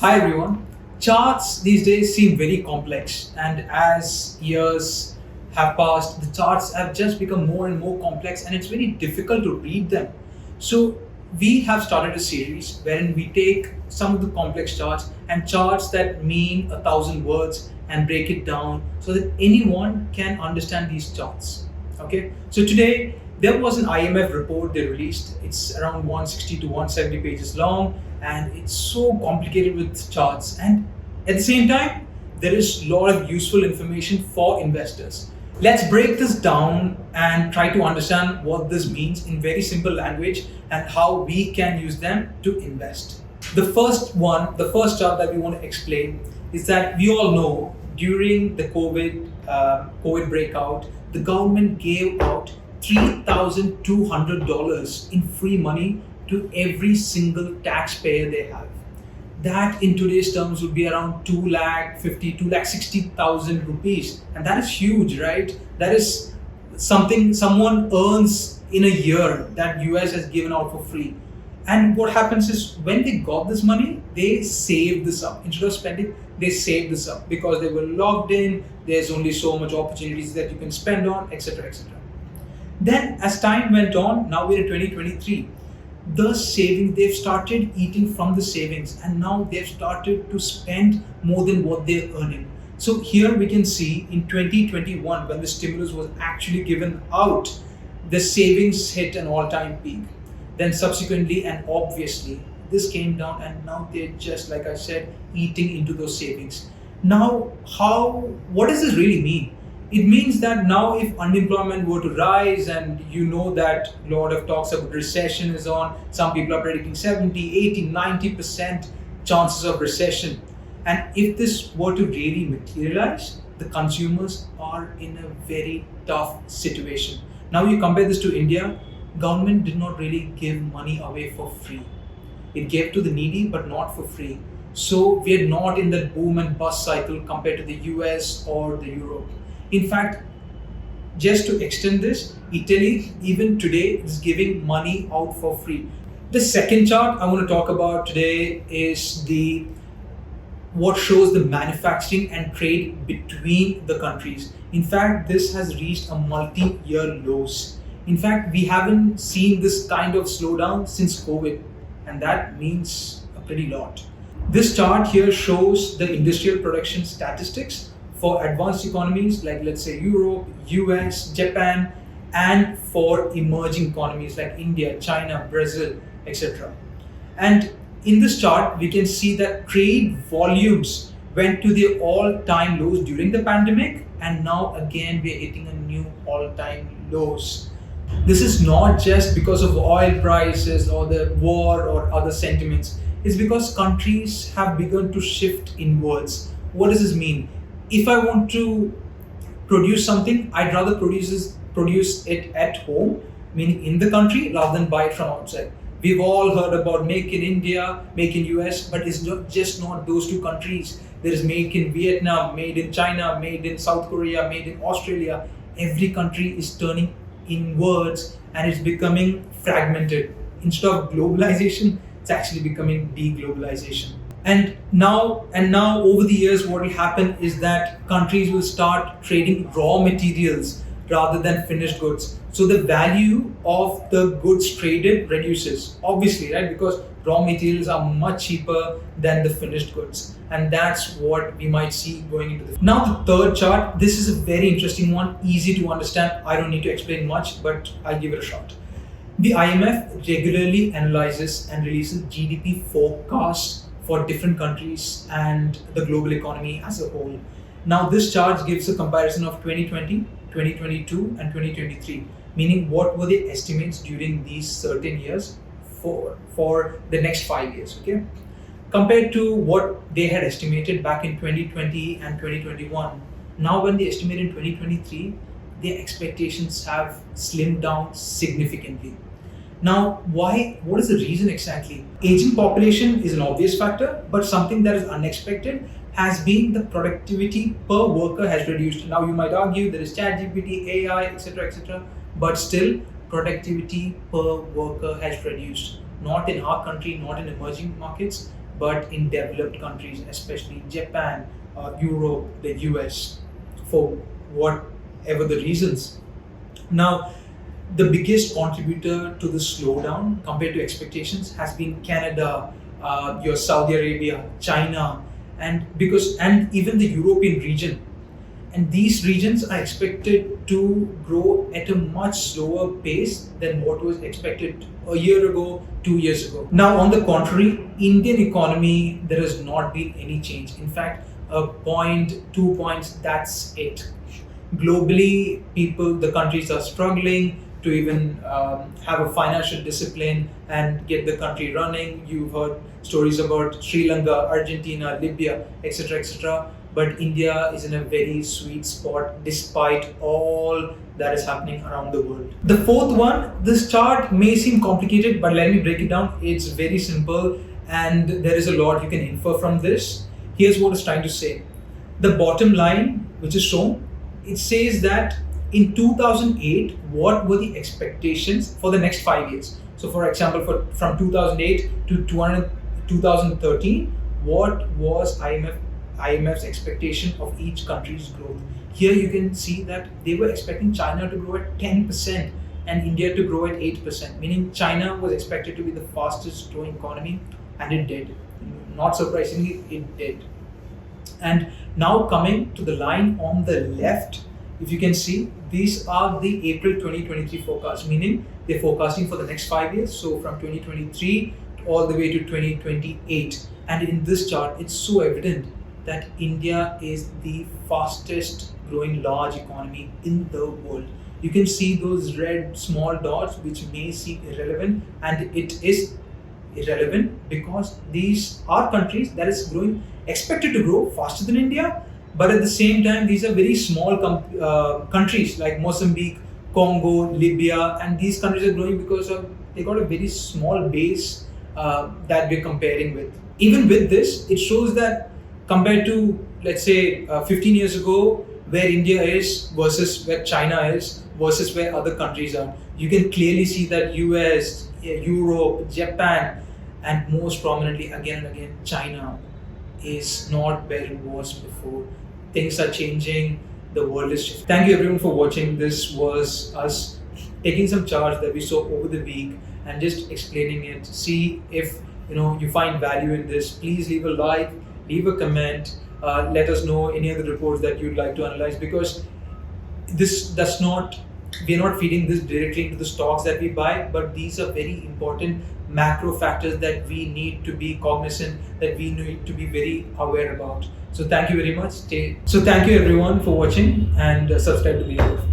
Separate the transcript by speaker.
Speaker 1: Hi everyone. Charts these days seem very complex, and as years have passed, the charts have just become more and more complex, and it's very difficult to read them. So, we have started a series wherein we take some of the complex charts and charts that mean 1,000 words and break it down so that anyone can understand these charts. Okay, so today there was an IMF report they released. It's around 160 to 170 pages long, and it's so complicated with charts. And at the same time, there is a lot of useful information for investors. Let's break this down and try to understand what this means in very simple language and how we can use them to invest. The first chart that we want to explain is that we all know during the COVID breakout, the government gave out $3,200 in free money to every single taxpayer they have. That in today's terms would be around 2,60,000 rupees. And that is huge, right? That is something someone earns in a year that US has given out for free. And what happens is when they got this money, they saved this up. Instead of spending, they saved this up because they were locked in. There's only so much opportunities that you can spend on, etc., etc. Then as time went on, now we're in 2023, the savings, they've started eating from the savings, and now they've started to spend more than what they're earning. So here we can see in 2021, when the stimulus was actually given out, the savings hit an all-time peak. Then subsequently and obviously, this came down, and now they're just, like I said, eating into those savings. Now, what does this really mean? It means that now if unemployment were to rise, and you know that a lot of talks about recession is on, some people are predicting 70, 80, 90% chances of recession. And if this were to really materialize, the consumers are in a very tough situation. Now you compare this to India, government did not really give money away for free. It gave to the needy, but not for free. So we're not in that boom and bust cycle compared to the US or the Europe. In fact, just to extend this, Italy even today is giving money out for free. The second chart I want to talk about today is what shows the manufacturing and trade between the countries. In fact, this has reached a multi-year lows. In fact, we haven't seen this kind of slowdown since COVID, and that means a pretty lot. This chart here shows the industrial production statistics for advanced economies like, let's say, Europe, US, Japan, and for emerging economies like India, China, Brazil, etc. And in this chart, we can see that trade volumes went to the all-time lows during the pandemic, and now again we are hitting a new all-time lows. This is not just because of oil prices or the war or other sentiments. It's because countries have begun to shift inwards. What does this mean? If I want to produce something, I'd rather produce it at home, meaning in the country, rather than buy it from outside. We've all heard about Make in India, Make in US, but it's just not those two countries. There is Make in Vietnam, Made in China, Made in South Korea, Made in Australia. Every country is turning inwards and it's becoming fragmented. Instead of globalization, it's actually becoming deglobalization. And now over the years, what will happen is that countries will start trading raw materials rather than finished goods. So the value of the goods traded reduces, obviously, right? Because raw materials are much cheaper than the finished goods. And that's what we might see going into the future. Now the third chart, this is a very interesting one, easy to understand. I don't need to explain much, but I'll give it a shot. The IMF regularly analyzes and releases GDP forecasts for different countries and the global economy as a whole. Now this chart gives a comparison of 2020, 2022 and 2023, meaning what were the estimates during these certain years for the next 5 years, okay? Compared to what they had estimated back in 2020 and 2021, now when they estimate in 2023, their expectations have slimmed down significantly. Now, why? What is the reason exactly? Aging population is an obvious factor, but something that is unexpected has been the productivity per worker has reduced. Now, you might argue there is ChatGPT, AI, etc., but still productivity per worker has reduced. Not in our country, not in emerging markets, but in developed countries, especially Japan, Europe, the US, for whatever the reasons. Now, the biggest contributor to the slowdown compared to expectations has been Canada, your Saudi Arabia, China, and even the European region. And these regions are expected to grow at a much slower pace than what was expected a year ago, 2 years ago. Now, on the contrary, Indian economy, there has not been any change. In fact, a point, 2 points, that's it. Globally, the countries are struggling to even have a financial discipline and get the country running. You've heard stories about Sri Lanka, Argentina, Libya, etc., etc. But India is in a very sweet spot despite all that is happening around the world. The fourth one, this chart may seem complicated, but let me break it down. It's very simple and there is a lot you can infer from this. Here's what it's trying to say. The bottom line, which is shown, it says that in 2008, what were the expectations for the next 5 years? So, for example, from 2008 to 2013, what was IMF's expectation of each country's growth? Here you can see that they were expecting China to grow at 10% and India to grow at 8%, meaning China was expected to be the fastest growing economy, and it did. Not surprisingly, it did. And now coming to the line on the left, if you can see, these are the April 2023 forecasts, meaning they're forecasting for the next 5 years. So from 2023 all the way to 2028. And in this chart, it's so evident that India is the fastest growing large economy in the world. You can see those red small dots which may seem irrelevant, and it is irrelevant because these are countries that is expected to grow faster than India, but at the same time these are very small countries like Mozambique, Congo, Libya, and these countries are growing because they got a very small base that we're comparing with. Even with this, it shows that compared to, let's say, 15 years ago, where India is versus where China is versus where other countries are, you can clearly see that US, Europe, Japan, and most prominently again and again China is not where it was before. Things are changing, the world is shifting. Thank you everyone for watching. This was us taking some charts that we saw over the week and just explaining it. See if you find value in this. Please leave a like, leave a comment, let us know any other reports that you'd like to analyze, because we're not feeding this directly into the stocks that we buy, but these are very important macro factors that we need to be cognizant, that we need to be very aware about. So thank you very much. So thank you everyone for watching, and subscribe to the video.